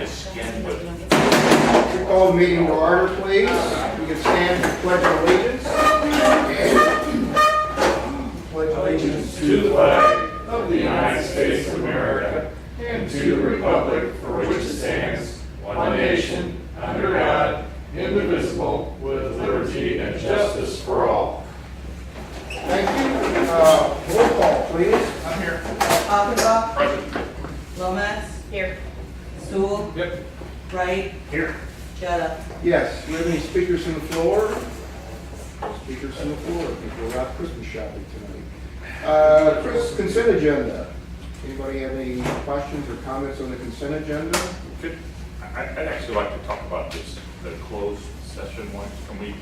Call the meeting to order, please. We can stand for pledge of allegiance. Pledge allegiance to the flag of the United States of America and to the republic for which it stands, one nation, under God, indivisible, with liberty and justice for all. Thank you. Roll call, please. I'm here. Augenbach. Present. Lomax. Here. Sewell. Yep. Wright. Here. Jetta. Yes. Do we have any speakers on the floor? Speakers on the floor. I think we're out Christmas shopping tonight. Consent agenda. Anybody have any questions or comments on the consent agenda? I'd actually like to talk about this, the closed session one. Can we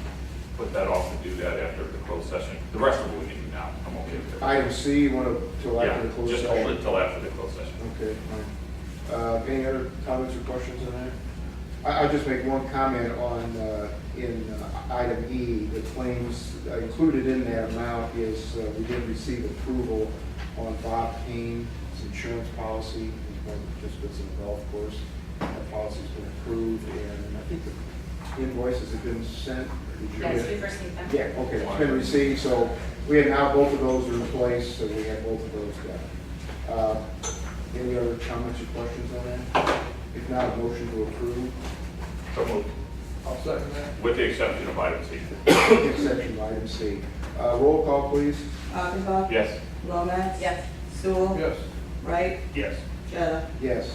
put that off and do that after the closed session? The rest of it we can do now. I'm okay with it. Item C, you want to till after the closed Just session? hold it till after the closed session. Okay, fine. Any other comments or questions on that? I'll just make one comment on, in item E, the claims included in that amount is, we did receive approval on Bob Payne's insurance policy. He's one of the participants in the golf course. That policy's been approved, and I think the invoices have been sent. Did you Yes, get- we've received them. Yeah, okay, it's been received, so we have now both of those are in place, so we have both of those done. Any other comments or questions on that? If not, a motion to approve. So moved. I'll second that. With the exception of item C. Exception of item C. Roll call, please. Augenbach. Yes. Lomax. Yes. Sewell. Yes. Wright. Yes. Jetta. Yes.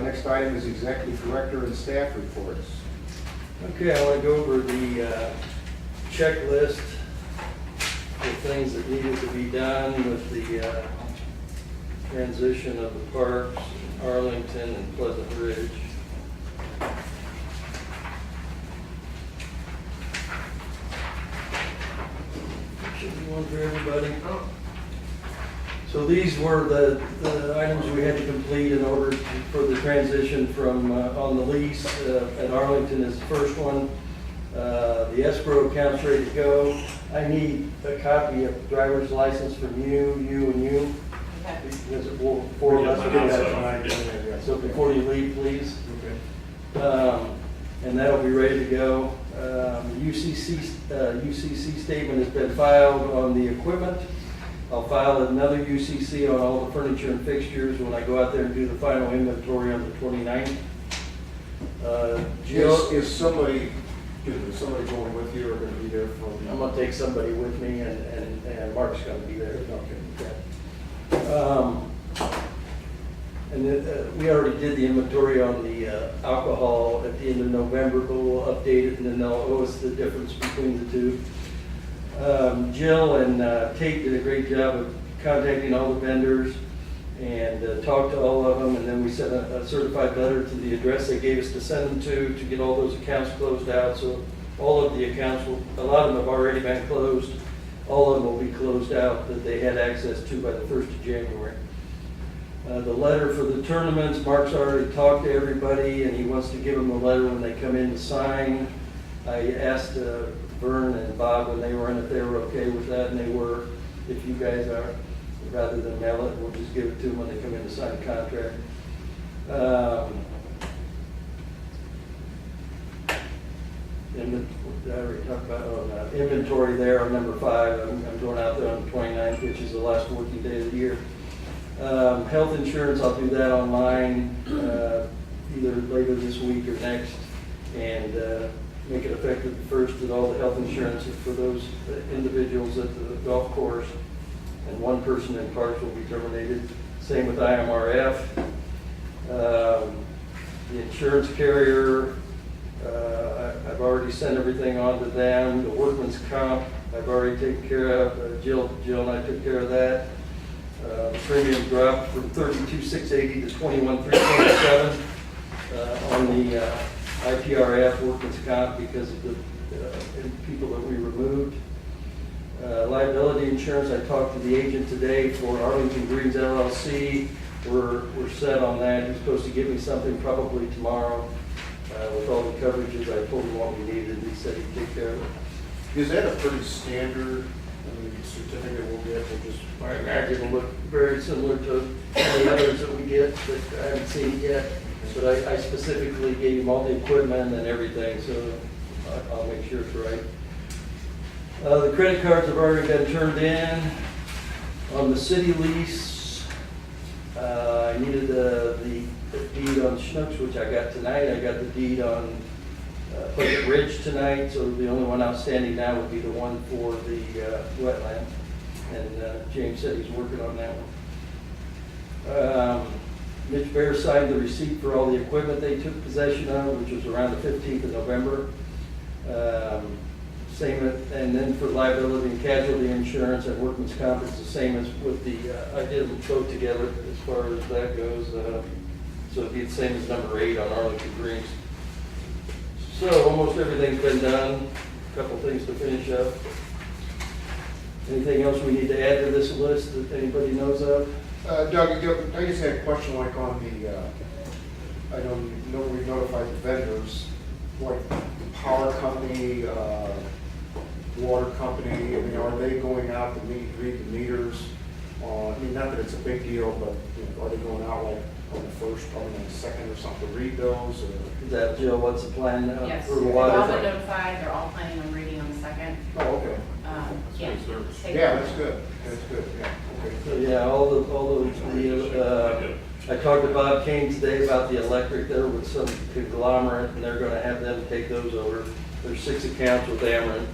Next item is executive director and staff reports. Okay, I want to go over the checklist of things that needed to be done with the transition of the parks, in Arlington and Pleasant Ridge. Should be one for everybody. So these were the items we had to complete in order for the transition from, on the lease. At Arlington is the first one. The escrow account's ready to go. I need a copy of driver's license from you, and you. Okay. Because it will, four of us will get that tonight. So before you leave, please. And that'll be ready to go. UCC statement has been filed on the equipment. I'll file another UCC on all the furniture and fixtures when I go out there and do the final inventory on the 29th. Jill, Is somebody going with you or going to be there for? I'm gonna take somebody with me and Mark's gonna be there. Okay. We already did the inventory on the alcohol at the end of November, but we'll update it and then they'll owe us the difference between the two. Jill and Kate did a great job of contacting all the vendors and talked to all of them, and then we sent a certified letter to the address they gave us to send them to get all those accounts closed out. So all of the accounts, a lot of them have already been closed. All of them will be closed out that they had access to by the 1st of January. The letter for the tournaments, Mark's already talked to everybody and he wants to give them a letter when they come in to sign. I asked Vern and Bob when they were in if they were okay with that, and they were. If you guys are, rather than mail it, we'll just give it to them when they come in to sign the contract. I already talked about inventory there on number 5. I'm going out there on the 29th, which is the last working day of the year. Health insurance, I'll do that online either later this week or next, and make it effective the 1st that all the health insurance is for those individuals at the golf course, and one person in parks will be terminated. Same with IMRF. The insurance carrier, I've already sent everything on to them. The workman's comp, I've already taken care of. Jill and I took care of that. The premium dropped from $32,680 to $21,327 on the IPRF workman's comp because of the people that we removed. Liability insurance, I talked to the agent today for Arlington Greens LLC. We're set on that. He's supposed to give me something probably tomorrow with all the coverages. I told him what we needed, and he said he'd take care of it. Is that a pretty standard certificate we'll get? We'll just. I imagine it'll look very similar to any others that we get, but I haven't seen it yet. But I specifically gave him all the equipment and everything, so I'll make sure it's right. The credit cards have already been turned in. On the city lease, I needed the deed on Schnooks, which I got tonight. I got the deed on Pleasant Ridge tonight, so the only one outstanding now would be the one for the wetland. And James said he's working on that one. Mitch Bear signed the receipt for all the equipment they took possession of, which was around the 15th of November. Same, and then for liability and casualty insurance and workman's comp, it's the same as with the, I did them both together as far as that goes. So it'd be the same as number 8 on Arlington Greens. So almost everything's been done. A couple things to finish up. Anything else we need to add to this list that anybody knows of? Doug, I just had a question like on the, I know we notified the vendors, like the power company, water company, I mean, are they going out to read the meters? I mean, not that it's a big deal, but you know, are they going out like on the first, or on the second or something, to read those? Or? Is that, Jill, what's the plan Yes, for the they've water? all been notified, they're all planning on reading on the second. Oh, okay. Yeah. Good service. Yeah, that's good. That's good, yeah, okay. So, yeah, all the I talked to Bob Kane today about the electric there with some conglomerate, and they're gonna have them take those over. There's 6 accounts with Ameren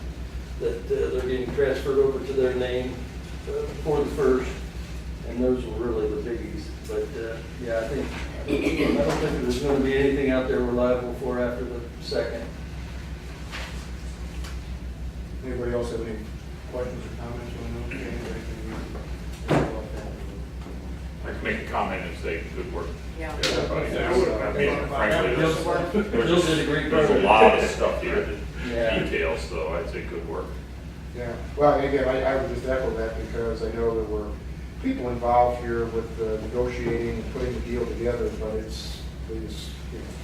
that they're getting transferred over to their name for the first, and those were really the biggies. But, yeah, I don't think there's gonna be anything out there we're liable for after the second. Anybody else have any questions or comments on those? I can make a comment and say good work. Yeah. Everybody does. I mean, frankly, Jill did a great there's a job. lot of stuff here that Yeah. details, so I'd say good work. Yeah, well, again, I would just echo that because I know there were people involved here with negotiating and putting the deal together, but it's, there's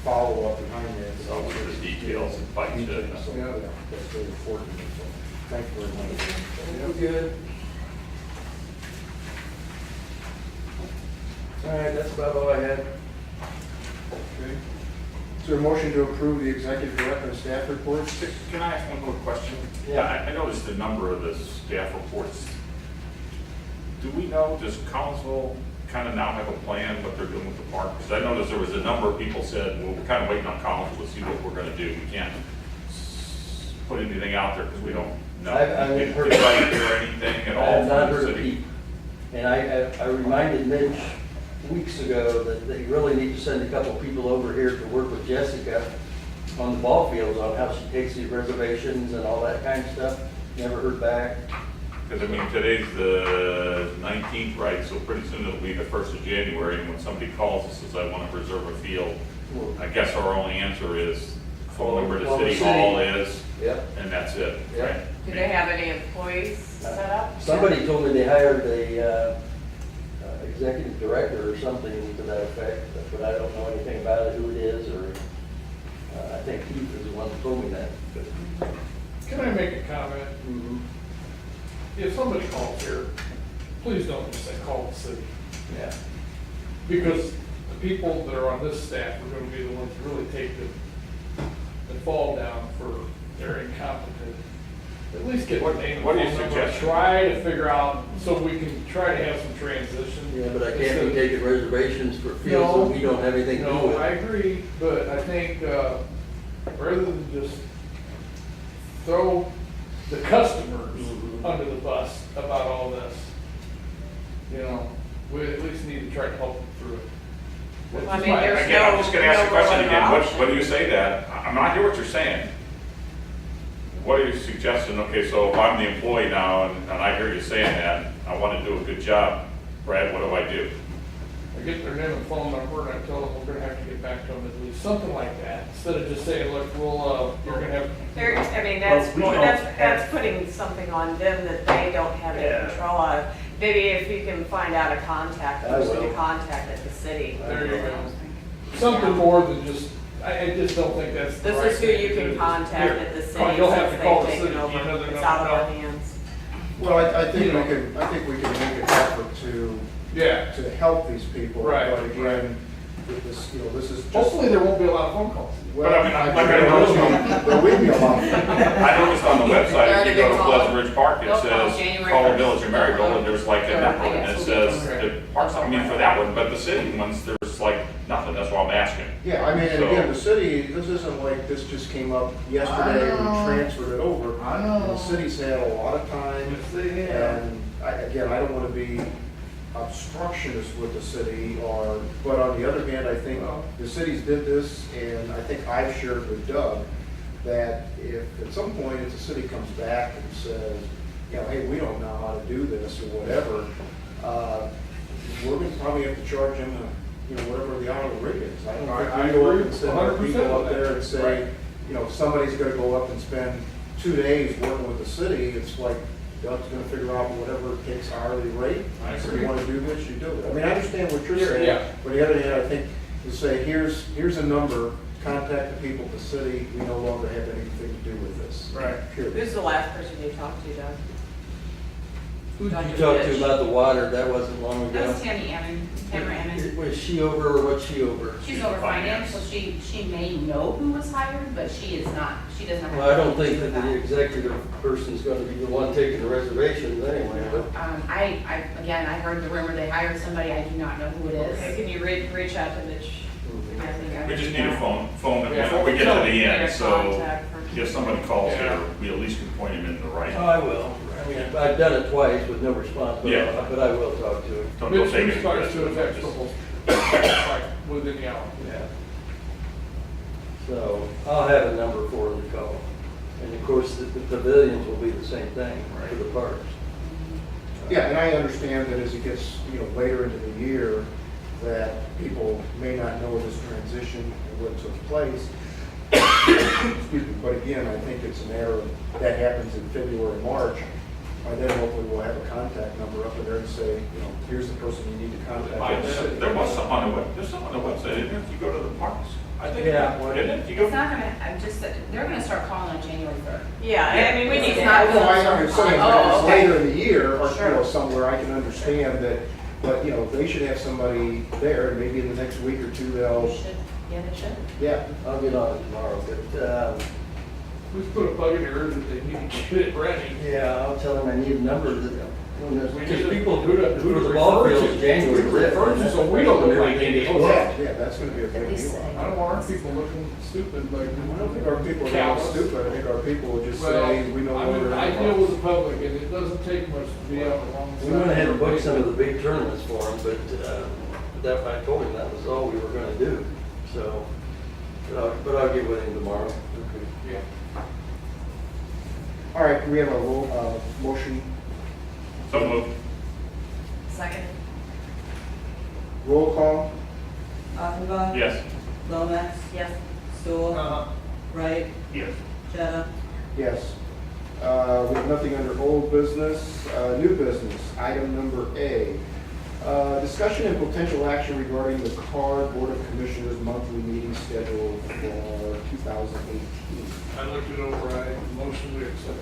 follow up behind that. It's always the details and fights it. Details, so, yeah, that's very important, so, thank you very much. Good. All right, that's about all I had. Okay. Is there a motion to approve the executive director and staff reports? Can I ask one more question? Yeah. I noticed the number of the staff reports. Do we know, does council kind of now have a plan what they're doing with the park? Because I noticed there was a number of people said, well, we're kind of waiting on council to see what we're going to do. We can't put anything out there because we don't know. I haven't heard- Did anybody hear anything at I all have not from the heard a city? peep. And I reminded Mitch weeks ago that they really need to send a couple people over here to work with Jessica on the ball fields on how she takes the reservations and all that kind of stuff. Never heard back. Because I mean, today's the 19th, right? So pretty soon it'll be the 1st of January. And when somebody calls and says, I want to reserve a field, I guess our only answer is phone number to Call the City city. Hall is, Yep. and that's it, Yep. right? Do they have any employees set up? Somebody told me they hired a executive director or something to that effect, but I don't know anything about it, who it is, or I think Keith is the one that told me that. But, Can I make a comment? mhm. If somebody calls here, please don't just say call the city. Yeah. Because the people that are on this staff are gonna be the ones that really take the fall down for their incompetent. At least get the name and What do you phone number. suggest? Try to figure out, so we can try to have some transition. Yeah, but I can't be taking reservations for fields that we don't have anything to do No, with. I agree, but I think, rather than just throw the customers Mhm. under the bus about all this, you know, we at least need to try to help them through it. Well, I mean, there's Again, I'm just gonna ask the no question other again, option. what do you say that? I'm not hear what you're saying. What are you suggesting? Okay, so if I'm the employee now and I hear you saying that, I wanna do a good job, Brad, what do I do? I get their name and phone number and I tell them we're gonna have to get back to them at least, something like that, instead of just saying, look, you're gonna have. There, I mean, that's, Well, we that's, don't that's have- putting something on them that they don't have any Yeah. control of. Maybe if you can find out a contact, I who's will. to contact at the city. There you go. Something more than just, I just don't think that's the This right is who thing you to can do. contact Here, at the city call- You'll have since to call they've the city, taken over. another It's number out of our now. hands. Well, I think we can make an effort to Yeah, help these people. Right, But again, that this, this is just. Hopefully, there won't be a lot of phone calls. Well, But I mean, like I noticed there will be a lot. I noticed on the website, if you go to Pleasant Ridge Park, it They'll call says, January call 1st. Village of Maryville, and there's like a Sure, number, I and it guess. says, Okay. the parks, I mean, for that one, but the city ones, there's like nothing, that's why I'm asking. Yeah, I mean, and So- again, the city, this isn't like this just came up yesterday and I know. we transferred it over. I know. And the city's had a lot of time. Yes, they have. And again, I don't want to be obstructionist with the city but on the other hand, I think Well- the cities did this and I think I've shared with Doug that if at some point if the city comes back and says, hey, we don't know how to do this or whatever, we're going to probably have to charge them, whatever the hourly rate is. I don't I think we go up agree and send our 100% people up with that. there and say, somebody's gonna go up and spend 2 days working with the city, it's like, Doug's gonna figure out whatever it takes hourly rate. I If agree. you wanna do this, you do it. I mean, I understand what you're Yeah, saying, yeah. but on the other hand, I think to say, here's a number, contact the people at the city, we no longer have anything to do with this. Right. Period. Who's the last person you talked to, Doug? Who did Dr. you talk to Fish. about the water? That wasn't long That ago. was Tammy Ammon, Tamara Ammon. Was she over or what's she over? She's over finance, so she may know who was hired, but she is not, she does not have. Well, I don't anything think to that do the with executive person's gonna be the one taking the reservations anyway, but. Again, I heard the rumor they hired somebody, I do not know who it Okay, is. can you reach out to Mitch? I think I We just would need a know. phone, Yeah, before we get to the Need end, a so contact person. if somebody calls Yeah. here, we at least can point him in the right. Oh, I will. I mean, I've done it twice with no response, but Yeah. I will talk to him. Don't go Mitch take it. starts to affect the whole, like, within the hour. Yeah. So I'll have a number for him to call. And of course, the pavilions will be the same thing for the parks. Yeah, and I understand that as it gets, later into the year, that people may not know this transition and what took place. Excuse me, but again, I think it's a matter of, that happens in February, March. By then, hopefully, we'll have a contact number up in there and say, here's the person you need to contact. in the city. There was something on the there's something on the website, isn't there, if you go to the parks? I think, Yeah. isn't it? If you go, It's not gonna, they're gonna start calling on January 3rd. Yeah, I mean, we need It's to not have. No, I'm saying, Oh, that it's okay. later in the year, or, Sure. somewhere, I can understand that, but, they should have somebody there, and maybe in the next week or two, They they'll, should. Yeah, they should. yeah. I'll get on it tomorrow, but, Let's put a bug in your ear that they need to get it ready. yeah, I'll tell him I need a number that, because people, who to for the ball refer to. fields, January Who to refer to, so we don't look like idiots. Yeah, that's gonna be a big deal. I don't want our people looking stupid like. I don't think our people are Callous. stupid, I think our people will just Well, say, we no longer. I deal with the public and it doesn't take much to be out alongside. we went ahead and booked some of the big tournaments for him, but, that, I told him that was all we were gonna do, so. But I'll get with him tomorrow. Yeah. All right, we have a motion, so moved. Second? roll call, Achenbach? Yes. Lomax? Yes. Stoll? Uh-huh. Wright? Yes. Jetta? yes. We have nothing under old business, new business, item number A. Discussion and potential action regarding the CAR Board of Commissioners monthly meeting schedule for 2018. I looked it over, I motion we accept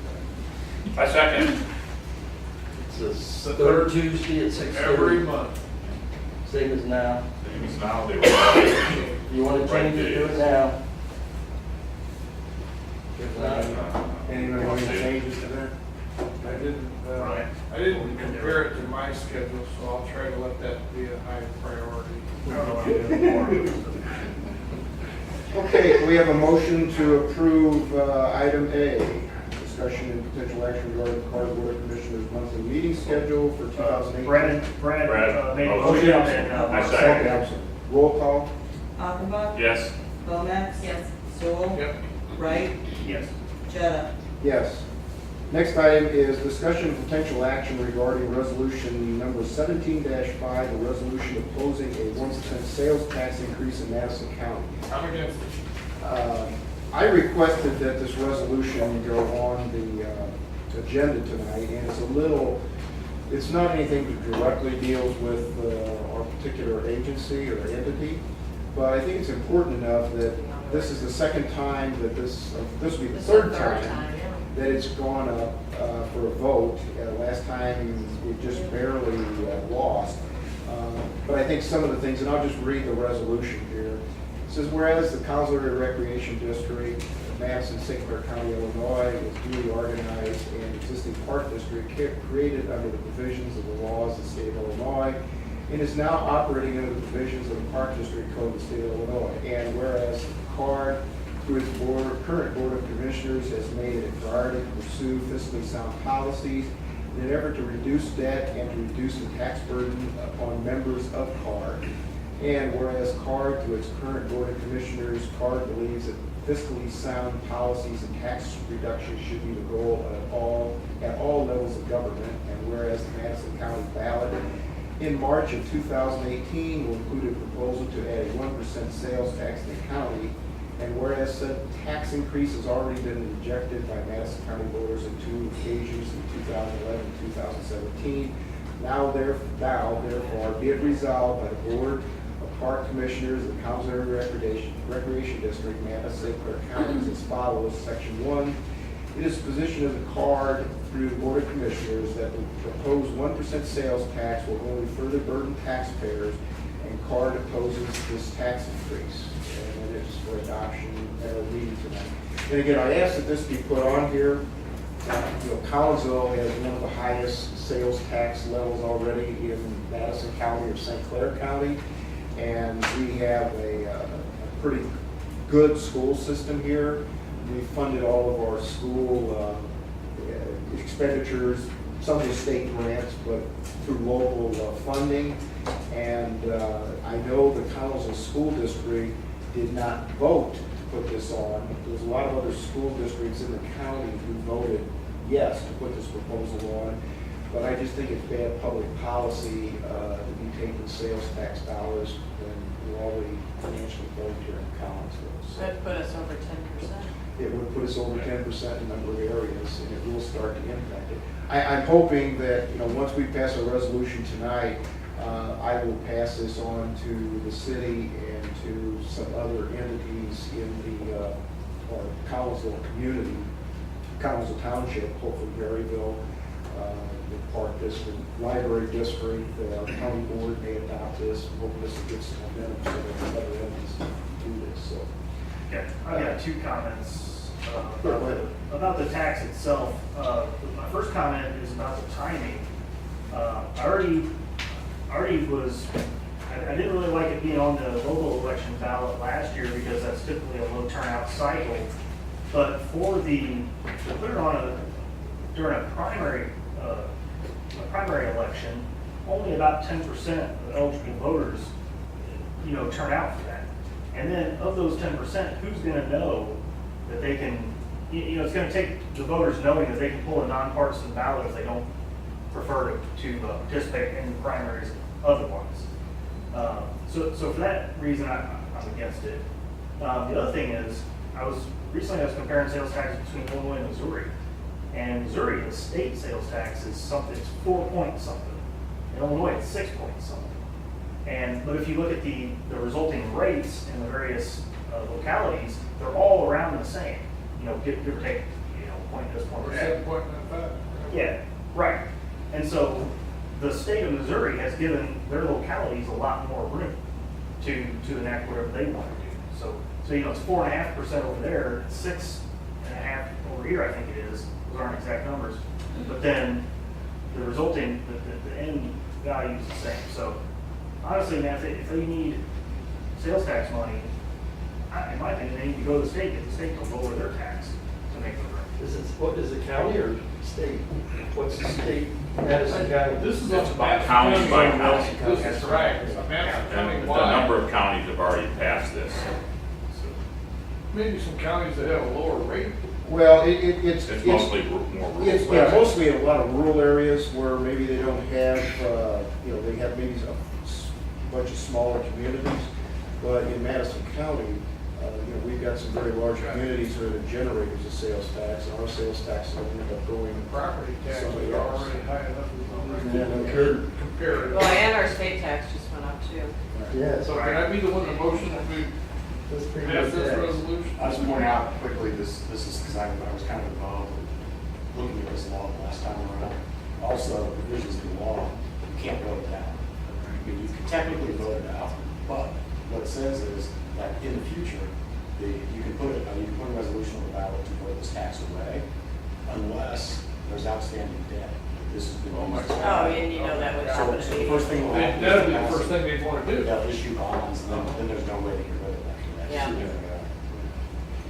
that. I second. It's the third Tuesday at 6:30. Every month. Same as now. Same as now, they were. You wanna change it, do it now. If not, Anyone have any changes to that? I didn't compare it to my schedule, so I'll try to let that be a high priority. Okay, we have a motion to approve item A, discussion and potential action regarding the CAR Board of Commissioners monthly meeting schedule for 2018. Brad Brad, made a oh, motion yeah. and, I second. Okay, I'm sorry. Roll call, Achenbach? Yes. Lomax? Yes. Stoll? Yep. Wright? yes. Jetta? yes. Next item is discussion and potential action regarding resolution number 17-5, a resolution opposing a 1% sales tax increase in Madison County. I'm against it. I requested that this resolution go on the agenda tonight, and it's not anything that directly deals with our particular agency or entity, but I think it's important enough that this is the second time that this will be the This is third the time yeah. that it's gone up for a vote. Last time we just barely lost. But I think some of the things, and I'll just read the resolution here. It says, whereas the Collinsville Area Recreation District, Madison, St. Clair County, Illinois, is duly organized and existing park district created under the provisions of the laws of the state of Illinois, and is now operating under the provisions of the Park District Code of the state of Illinois. And whereas CARD, through its current Board of Commissioners, has made it a priority to pursue fiscally sound policies in an effort to reduce debt and to reduce the tax burden upon members of CARD. And whereas CARD, through its current Board of Commissioners, CARD believes that fiscally sound policies and tax reduction should be the goal at all levels of government. And whereas the Madison County ballot in March of 2018 will include a proposal to add a 1% sales tax in the county. And whereas said tax increase has already been rejected by Madison County voters on 2 occasions in 2011 and 2017, now therefore be it resolved by the Board of Park Commissioners of the Collinsville Area Recreation District, Madison, St. Clair County, as follows. Section 1, it is the position of the CARD through the Board of Commissioners that the proposed 1% sales tax will only further burden taxpayers, and CARD opposes this tax increase. And it is for adoption at a meeting tonight. And again, I ask that this be put on here. Collinsville has one of the highest sales tax levels already in Madison County or St. Clair County, and we have a pretty good school system here. We funded all of our school expenditures, some of the state grants, but through local funding. And I know the Collinsville School District did not vote to put this on. There's a lot of other school districts in the county who voted yes to put this proposal on. But I just think it's bad public policy to be taking sales tax dollars when we're already financially broke here in Collinsville. So That put us over 10%. it would put us over 10% in a number of areas, and it will start to impact it. I'm hoping that, once we pass a resolution tonight, I will pass this on to the city and to some other entities in the Collinsville community, Collinsville Township, hopefully Berryville, the Park District, Library District, our county board may adopt this, hoping this will get some momentum so that other entities can do this. So. Yeah, I got 2 comments Go ahead. about the tax itself. My first comment is about the timing. I didn't really like it being on the local election ballot last year because that's typically a low turnout cycle. But to put it on during a primary election, only about 10% of eligible voters, turn out for that. And then of those 10%, who's going to know that they can, it's going to take the voters knowing that they can pull a nonpartisan ballot if they don't prefer to participate in the primaries otherwise. So for that reason, I'm against it. The other thing is, recently I was comparing sales taxes between Illinois and Missouri. And Missouri, the state sales tax is something, it's 4 point something. In Illinois, it's 6 point something. But if you look at the resulting rates in the various localities, they're all around the same. Give or take, point this, point that. 7.95. Yeah, right. And so the state of Missouri has given their localities a lot more room to enact whatever they want to do. So it's 4.5% over there, 6.5% over here, I think it is. Those aren't exact numbers. But then the resulting, the end value is the same. So honestly, man, if they need sales tax money, in my opinion, they need to go to the state, get the state to lower their tax to make the room. What is it, county or state? What's the state? Madison County. This is It's on about county by county. This is right. It's a Madison And County a wide. number of counties have already passed this. Maybe some counties that have a lower rate. Well, it's It's mostly more rural. It's mostly in a lot of rural areas where maybe they don't have, they have maybe a bunch of smaller communities. But in Madison County, we've got some very large communities that are the generators of sales tax, and our sales tax will end up going. Property taxes Somebody are else. already high enough Yeah, no kidding. compared. Well, and our state tax just went up too. Yeah, So can I be the one to motion that we that's pretty pass good this tax. resolution? I'll just point out quickly, this is because I was kind of involved in looking at this law the last time around. Also, provisions of the law, you can't vote it down. you can technically vote it out, but what it says is that in the future, you can put a resolution on the ballot to vote this tax away unless there's outstanding debt. This has been. Oh, my used- Oh, and you know that would happen to So the be. first thing will happen. That'd be the first thing they'd want to do. They'll issue bonds, and then there's no way to get rid of that. Yeah.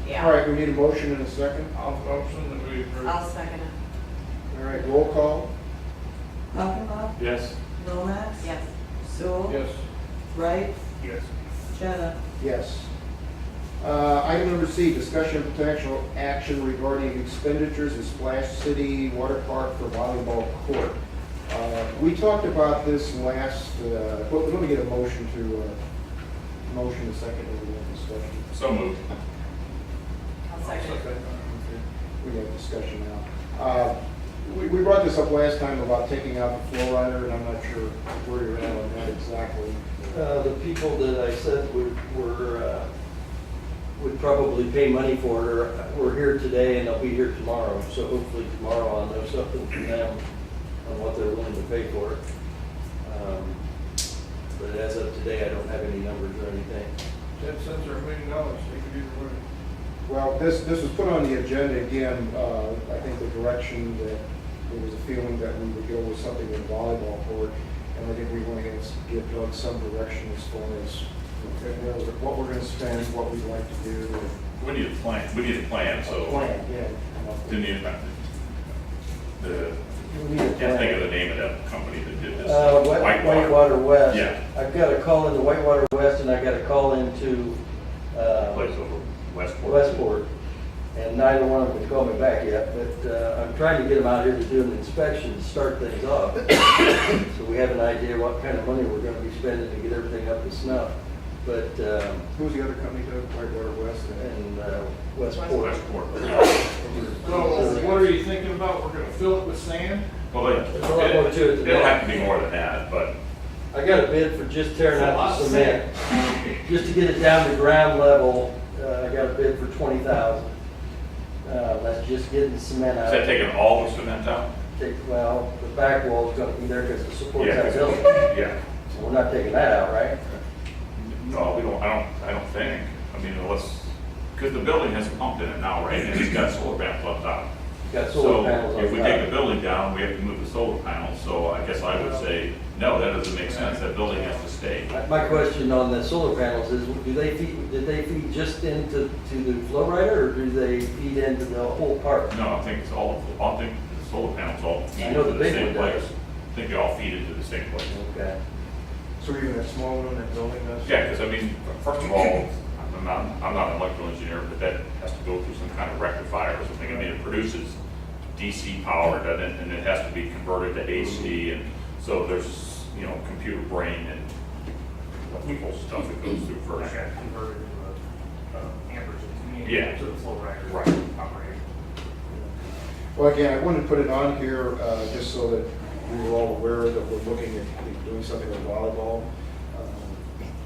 Yeah. All right, we need a motion and a second. I'll motion that we approve. I'll second it. All right, roll call. Augenbaum, Yes. Lomax, Yes. Sewell, Yes. Wright, Yes. Jetta. Yes. Item number C, discussion of potential action regarding expenditures in Splash City Water Park for volleyball court. We talked about this last, well, let me get a motion motion a second, and we have discussion. So moved. I'll second it. We have discussion now. We brought this up last time about taking out the flow rider, and I'm not sure where you're at on that exactly. The people that I said would probably pay money for it were here today and they'll be here tomorrow. So hopefully tomorrow I'll know something from them on what they're willing to pay for it. But as of today, I don't have any numbers or anything. 10 cents or $1 million, they could either way. Well, this was put on the agenda again, I think the direction that there was a feeling that we would go with something with volleyball court, and I think we want to give Doug some direction as far as what we're going to spend, what we'd like to do. We need a plan, so. Plan, yeah. Didn't even, We need a can't think of plan. the name of that company that did this. Whitewater West. Yeah. I've got a call into Whitewater West and I got a call into Place over Westport. Westport. And neither one of them has called me back yet, but I'm trying to get them out here to do an inspection to start things off. So we have an idea what kind of money we're going to be spending to get everything up to snuff. But, Who's the other company, Doug? Whitewater West? and Westport. Westport. So what are you thinking about? We're gonna fill it with sand? Well, There's a lot more to it than it'll that. have to be more than that, but I got a bid for just tearing out the cement. Just to get it down to ground level, I got a bid for $20,000. That's just getting the cement is out. that taking all the cement out? Well, the back wall's gonna be there because it supports Yeah. that building. Yeah. So we're not taking that out, right? No, we don't, I don't think, I mean, unless, because the building has a pump in it now, right, and it's got solar panels up top. Got solar panels So on if we take the top. building down, we have to move the solar panels, so I guess I would say, no, that doesn't make sense, that building has to stay. My question on the solar panels is, did they feed just into the flow rider, or do they feed into the whole park? No, I think it's all, I think the solar panels all feed I know into the the big same one place. does. I think they all feed into the same place. Okay. So even that small one in that building does? Yeah, because I mean, first of all, I'm not an electrical engineer, but that has to go through some kind of rectifier or something. I mean, it produces DC power, doesn't it? And it has to be converted to AC, and so there's, you know, computer brain and electrical stuff that goes through I first. got converted to amperage Yeah. to the flow rider. Right. Operation. Well, again, I wanted to put it on here just so that we were all aware that we're looking at doing something with volleyball.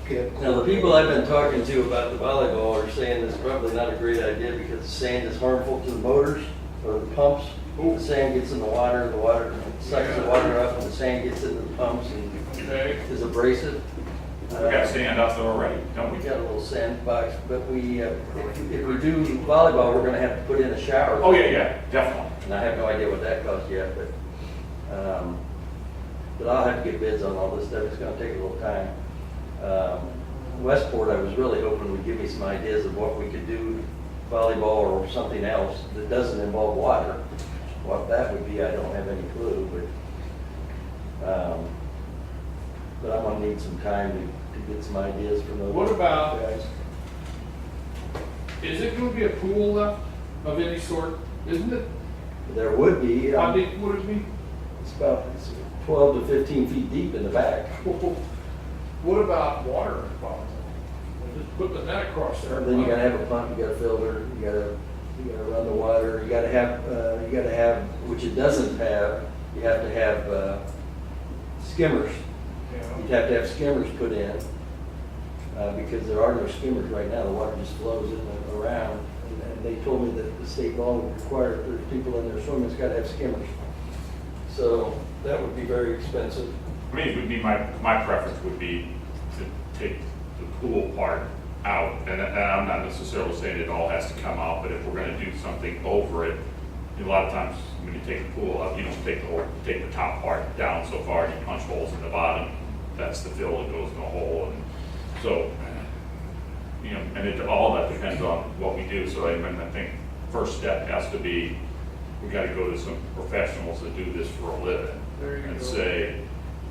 Pit. Now, the people I've been talking to about the volleyball are saying it's probably not a great idea because the sand is harmful to the motors or the pumps. The sand gets in the water sucks the water up, and the sand gets into the pumps and Okay. is abrasive. We got sand out there already, don't We we? got a little sandbox, but if we do volleyball, we're gonna have to put in a shower. Oh, yeah, definitely. And I have no idea what that costs yet, but I'll have to get bids on all this stuff, it's gonna take a little time. Westport, I was really hoping would give me some ideas of what we could do, volleyball or something else that doesn't involve water. What that would be, I don't have any clue, but I'm gonna need some time to get some ideas from those What about- guys. Is it gonna be a pool left of any sort? Isn't it? There would be, How deep would it be? it's about 12 to 15 feet deep in the back. What about water involved? Just put the net across there. Then you gotta have a pump, you gotta filter, you gotta run the water, you gotta have, which it doesn't have, you have to have, skimmers. You'd Yeah. have to have skimmers put in, because there are no skimmers right now, the water just flows in and around. And they told me that the state law would require, if there's people in there swimming, it's gotta have skimmers. So that would be very expensive. I mean, it would be my preference would be to take the pool part out, and I'm not necessarily saying it all has to come out, but if we're gonna do something over it, a lot of times when you take the pool out, you don't take the top part down so far, you punch holes in the bottom, that's the fill that goes in the hole, and so, you know, and it, all that depends on what we do, so I think first step has to be, we gotta go to some professionals that do this for a living, and say,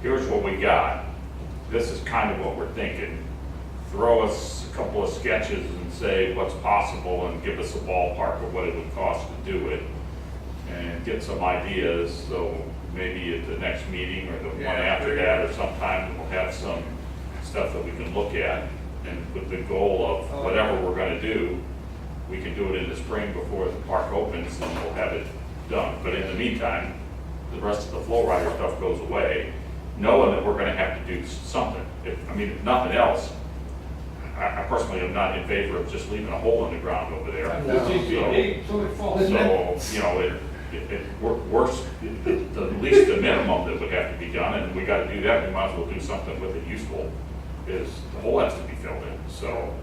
here's what we got, this is kind of what we're thinking, throw us a couple of sketches and say what's possible and give us a ballpark of what it would cost to do it, and get some ideas, so maybe at the next meeting or the one after that or sometime we'll have some stuff that we can look at, and with the goal of whatever we're gonna do, we can do it in the spring before the park opens and we'll have it done. But in the meantime, the rest of the flow rider stuff goes away, knowing that we're gonna have to do something. If nothing else, I personally am not in favor of just leaving a hole in the ground over there. No. So it falls. So, you know, worse, the least the minimum that would have to be done, and we gotta do that, we might as well do something with it useful, is the hole has to be filled in, so.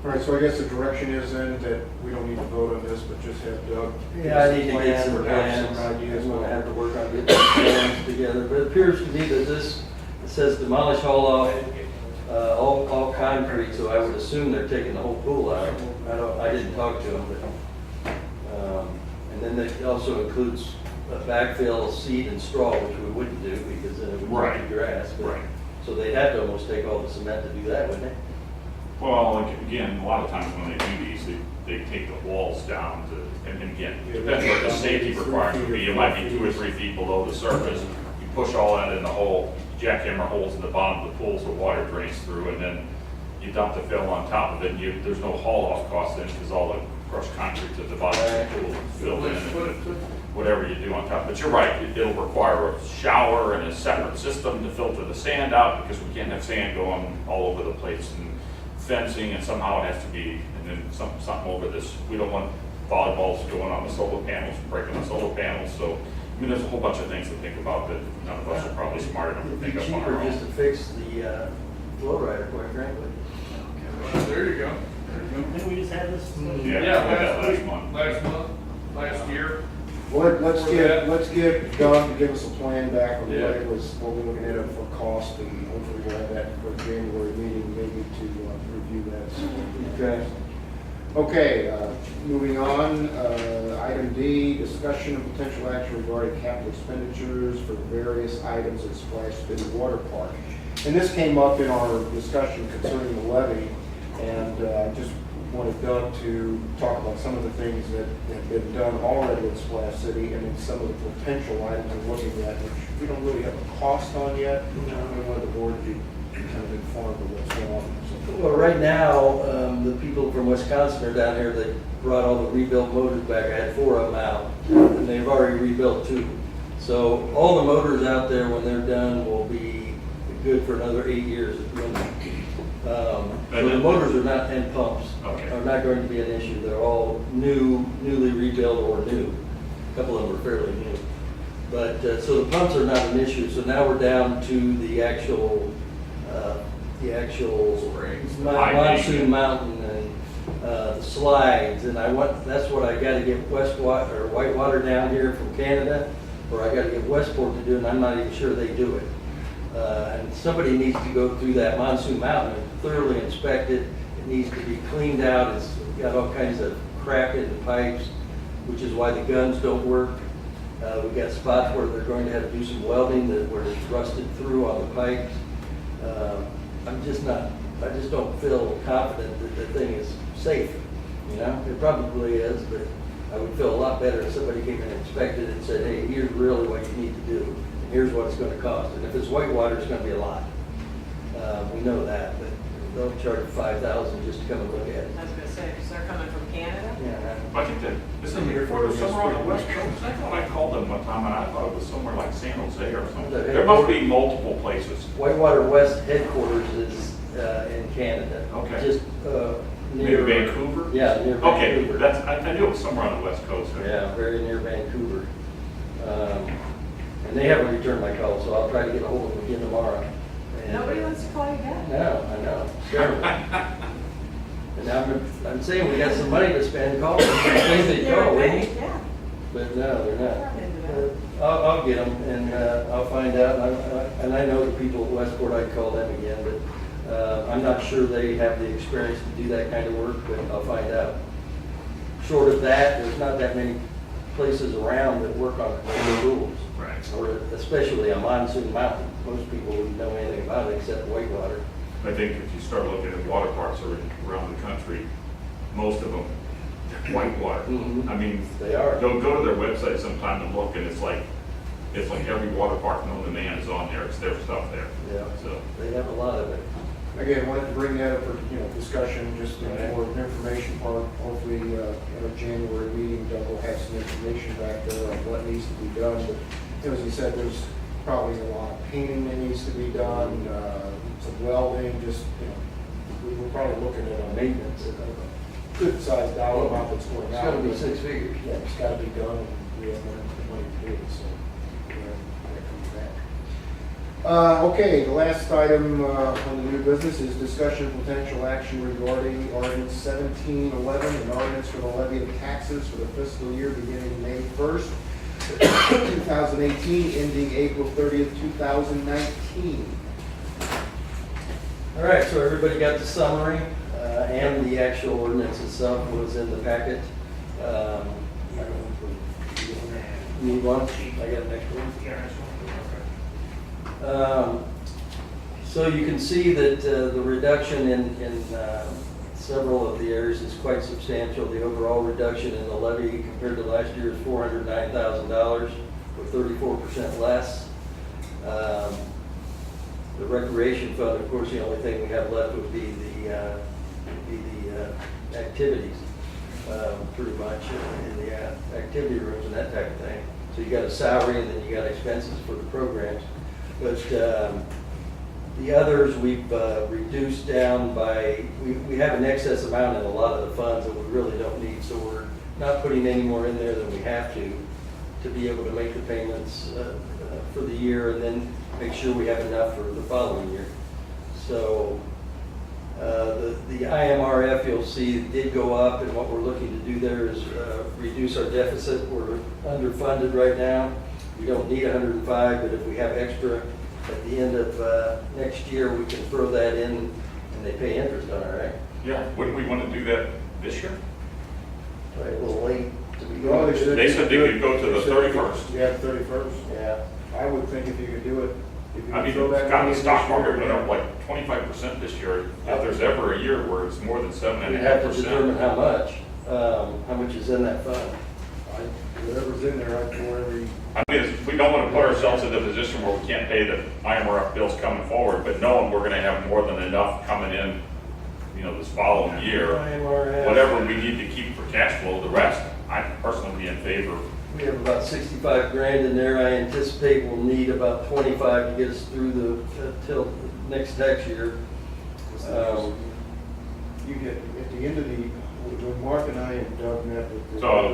All right, so I guess the direction is then that we don't need to vote on this, but just have Doug. Yeah, I need to get some Plan, plans, or have I'm some ideas. gonna have to work on getting some plans together, but it appears to me that this, it says demolish all all concrete, so I would assume they're taking the whole pool out. I didn't talk to them, but, and then it also includes a backfill, seed and straw, which we wouldn't do because then it would Right. be grass. but- Right. So they'd have to almost take all the cement to do that, wouldn't they? Well, like, again, a lot of times when they do these, they take the walls down to, and again, depends what the safety requirement would be. It might be 2 or 3 feet below the surface. You push all that in the hole, jackhammer holes in the bottom of the pool so water drains through, and then you dump the fill on top of it, and there's no haul-off cost then, because all the crushed concrete's at the bottom of the pool is filled in, and whatever you do on top. But you're right, it'll require a shower and a separate system to filter the sand out, because we can't have sand going all over the place, and fencing, and somehow it has to be, and then something over this. We don't want volleyballs going on the solar panels, breaking the solar panels, so, I mean, there's a whole bunch of things to think about that none of us are probably smart enough to It'd be think up on our cheaper just to own. fix the flow rider, quite frankly. There you go. Didn't we just have this? Yeah, we had that last month. Last year. Well, let's get Doug to give us a plan back on what Yeah. it was, what we're looking at it for cost, and hopefully we'll have that for January meeting, maybe to review that. Okay. Okay, moving on, item D, discussion of potential action regarding capital expenditures for various items at Splash City Water Park. And this came up in our discussion concerning the levy, and I just wanted Doug to talk about some of the things that have been done already at Splash City, and then some of the potential items we're looking at, which we don't really have a cost on yet. We want the board to be kind of informed of what's going on. Well, right now, the people from Wisconsin are down here, they brought all the rebuilt motors back, I had 4 of them out, and they've already rebuilt 2. So all the motors out there, when they're done, will be good for another 8 years at minimum. So the motors are not, and pumps, Okay. are not going to be an issue, they're all newly rebuilt or new. A couple of them are fairly new. But, so the pumps are not an issue, so now we're down to the actual monsoon mountain and the slides, and that's what I gotta get Whitewater down here from Canada, or I gotta get Westport to do, and I'm not even sure they do it. And somebody needs to go through that monsoon mountain and thoroughly inspect it. It needs to be cleaned out. It's got all kinds of crap in the pipes, which is why the guns don't work. We've got spots where they're going to have to do some welding where it's rusted through on the pipes. I just don't feel confident that the thing is safe, you know? It probably is, but I would feel a lot better if somebody came and inspected it and said, hey, here's really what you need to do, and here's what it's gonna cost. And if it's Whitewater, it's gonna be a lot. We know that, but they'll charge $5,000 just to come and look at it. I was gonna say, because they're coming from Canada? Yeah. I think that, isn't it somewhere on the west coast? I thought I called them one time, and I thought it was somewhere like San Jose or something. There must be multiple places. Whitewater West headquarters is in Canada. Okay. Just Near near Vancouver? Yeah, near Okay, Vancouver. I knew it was somewhere on the west coast. Yeah, very near Vancouver. And they haven't returned my call, so I'll try to get a hold of them again tomorrow. And, Nobody wants to call you back. No, I know, it's terrible. And I'm saying we got some money to spend, call them, things they call, wouldn't you? Yeah. But no, they're not. I'm into that. I'll get them and I'll find out. And I know the people at Westport, I'd call them again, but I'm not sure they have the experience to do that kind of work, but I'll find out. Short of that, there's not that many places around that work on commercial rules. Right. Or especially on Monsoon Mountain. Most people wouldn't know anything about it except Whitewater. I think if you start looking at water parks around the country, most of them, white water. Mhm. I mean, They are. go to their website sometime and look, and it's like every water park known to man is on there, it's their stuff there. Yeah. So, They have a lot of it. Again, wanted to bring that up for, discussion, just for information part. Hopefully, at our January meeting, Doug will have some information back there on what needs to be done. But as you said, there's probably a lot of painting that needs to be done, some welding, we're probably looking at a maintenance, a good sized dollar amount that's going It's out. gotta be 6 figures. Yeah, it's gotta be done, and we have money to do it, so, that comes back. Okay, the last item on the new business is discussion of potential action regarding ordinance 1711, an ordinance for the levy of taxes for the fiscal year beginning May 1st, 2018, ending April 30th, 2019. All right, so everybody got the summary, and the actual ordinance itself was in the packet. Need one? I got an extra one. So you can see that the reduction in several of the areas is quite substantial. The overall reduction in the levy compared to last year is $409,000, or 34% less. The recreation fund, of course, the only thing we have left would be the activities, pretty much, in the activity rooms and that type of thing. So you got a salary and then you got expenses for the programs. But the others we've reduced down by, we have an excess amount in a lot of the funds that we really don't need, so we're not putting any more in there than we have to be able to make the payments for the year and then make sure we have enough for the following year. So the IMRF, you'll see, did go up, and what we're looking to do there is reduce our deficit. We're underfunded right now. We don't need 105, but if we have extra at the end of next year, we can throw that in, and they pay interest on it, right? yeah, wouldn't we want to do that this year? Right, a little late to be Well, going. They said they could go to the 31st. Yeah, 31st. Yeah. I would think if you could do it, if you I could mean, throw that God, money the in stock this year, market went up yeah. like 25% this year. If there's ever a year where it's more than We have to determine 7.5%. how much is in that fund. Whatever's in there, I'd go wherever you. I mean, we don't want to put ourselves in a position where we can't pay the IMRF bills coming forward, but knowing we're going to have more than enough coming in, this following year. IMRF. Whatever we need to keep for cash flow, the rest, I personally be in favor. We have about 65 grand in there. I anticipate we'll need about 25 to get us through till next tax year. You get, at the end of when Mark and I and Doug met with. the- So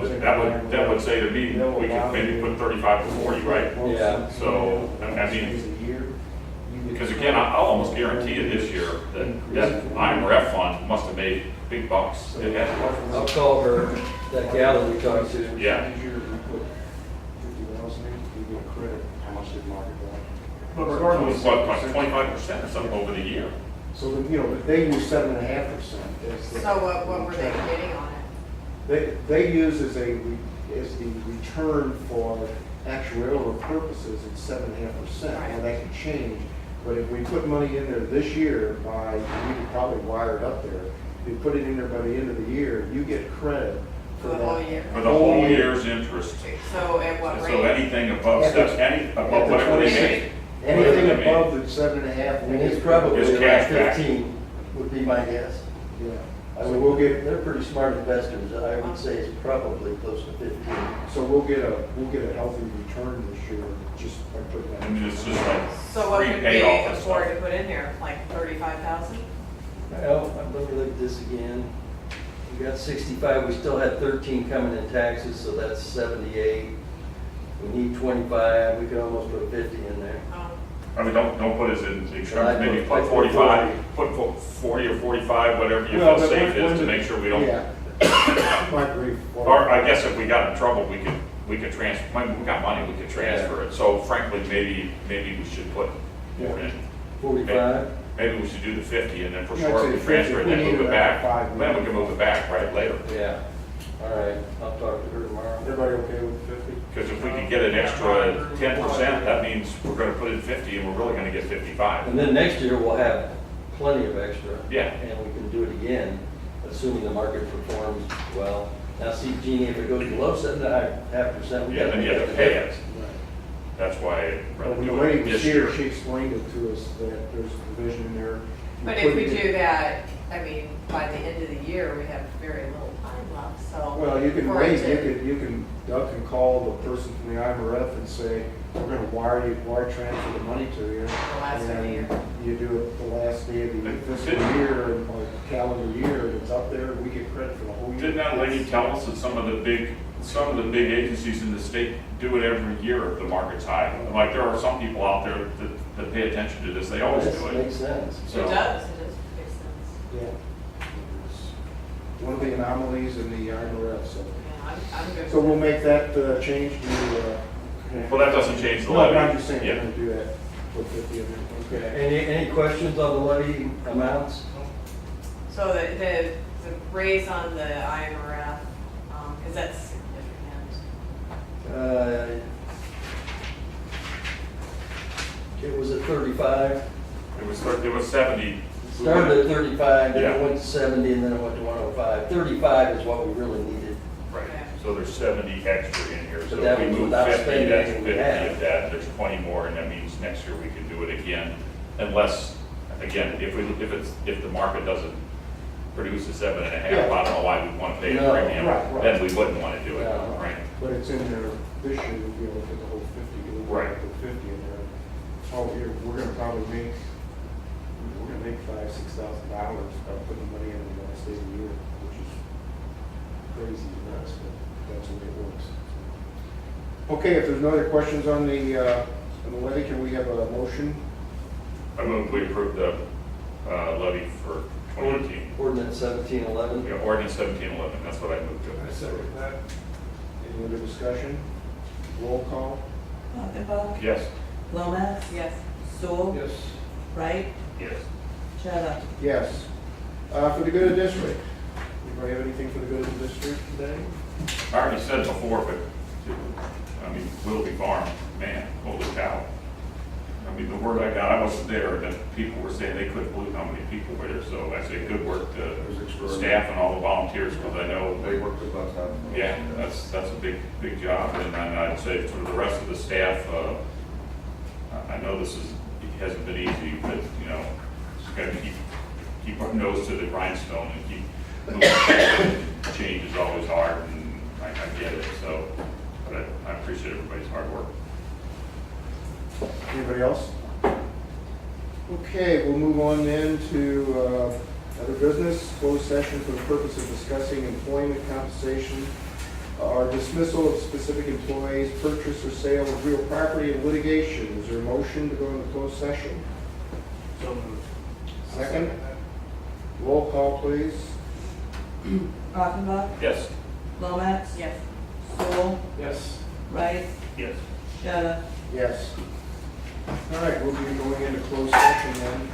that would say to me, we could maybe put 35 to 40, right? Yeah. So, I mean, A year. Because again, I'll almost guarantee you this year that IMRF fund must have made big bucks. It had to. I'll call her, that gal that we talked to. Yeah. This year, we put 50,000 in, you get credit. How much did market go? But It regardless, was what, like 25% or something over the year. So, they use 7.5%. So what were they getting on it? They use as the return for actuarial purposes, it's 7.5%. Now, Right. that could change, but if we put money in there this year we could probably wire it up there. If you put it in there by the end of the year, you get credit For the whole year? For the whole year's interest. So at what So rate? anything above, At the- above at the whatever they 26 make. Anything Whatever they above the 7.5. And it's probably Just around cash back. 15 would be my guess. Yeah. I So would, we'll get, they're pretty smart investors. I would say it's probably close to 15. so we'll get a healthy return this year just by putting that. I mean, it's just like So what free could we payoff and afford to stuff. put in there, like 35,000? Well, let me look at this again. We got 65, we still had 13 coming in taxes, so that's 78. We need 25, we could almost put 50 in there. Oh, I mean, don't put us in Right, extremes, maybe put put 45, put 40 or 45, whatever you Well, feel but safe when is to the- make sure we don't. Yeah. I agree. Or I guess if we got in trouble, we could transfer, when we got money, we could transfer it. So frankly, maybe we should put more in. 45? Maybe we should do the 50 and then for I'd sure say we 50, transfer it and we then need move it about back. 5 Then we can move it back, right, later. Yeah. All right, I'll talk to her tomorrow. Everybody okay with 50? Because if we could get an extra 10%, that means we're gonna put in 50 and we're really gonna get 55. And then next year, we'll have plenty of extra. Yeah. And we can do it again, assuming the market performs well. Now, see, Jeannie, if it goes below 7.5%, we Yeah, got then you have to pay it. That's why. Well, when the do lady it was this here, year. she explained it to us that there's a provision in there. but if we do that, I mean, by the end of the year, we have very little time left, so. Well, you can for wait, it to- Doug can call the person from the IMRF and say, we're gonna wire transfer the money to you. The last of the And year. you do it the last day of the fiscal year, or calendar year, and it's up there, we get credit for the whole year. Didn't that lady tell us that some of the big agencies in the state do it every year if the market's high? Like, there are some people out there that pay attention to this, they always This do it. makes sense. It So- does, it does make sense. Yeah. It's one of the anomalies in the IMRF, so. Yeah, I'm good. So we'll make that change to, Well, that doesn't change the no, levy. I'm just saying, we're Yeah. gonna do that, put 50 in there, okay. Any questions on the levy amounts? So the raise on the IMRF, is that significant? It was at 35. It was 70. Started at 35, then Yeah. it went to 70, and then it went to 105. 35 is what we really needed. Right, Okay. so there's 70 extra in here, so But that if we was move without 50, spending that's anything 50 we had. of that, there's 20 more, and that means next year we can do it again. Unless, again, if the market doesn't produce a 7.5, Yeah. I don't know why we want to pay a No, premium, right. then we wouldn't want to do it, No. right? But it's in there this year, we'll be able to put the whole 50, we'll Right. put 50 in there. Oh, we're gonna probably make, $5,000-6,000 by putting money in the last day of the year, which is crazy and nuts, but that's the way it works. Okay, if there's no other questions on the levy, can we have a motion? I move we approve the levy for 2018. Ordinance 1711. Yeah, ordinance 1711, that's what I moved to. that. Any other discussion? Roll call? Augenbaum, Yes. Lomax, Yes. Sewell, Yes. Wright, Yes. Chetta. Yes. For the good of the district. Anybody have anything for the good of the district today? I already said before, but, I mean, Willoughby Farm, man, holy cow. I mean, the word I got, I wasn't there, that people were saying they couldn't believe how many people were there, so I say good work to staff and all the volunteers, because I know. They worked with us on. Yeah, that's a big job, and I'd say for the rest of the staff, I know it hasn't been easy, but, you know, just gotta keep our nose to the grindstone and keep moving forward. Change is always hard, and I get it, so, but I appreciate everybody's hard work. Anybody else? Okay, we'll move on then to other business, closed session for the purpose of discussing employment compensation or dismissal of specific employees, purchase or sale of real property and litigation. Is there a motion to go into closed session? So moved. Second? Roll call, please. Augenbaum, Yes. Lomax, Yes. Sewell, Yes. Wright, Yes. Chetta. Yes. All right, we'll be going into closed session then.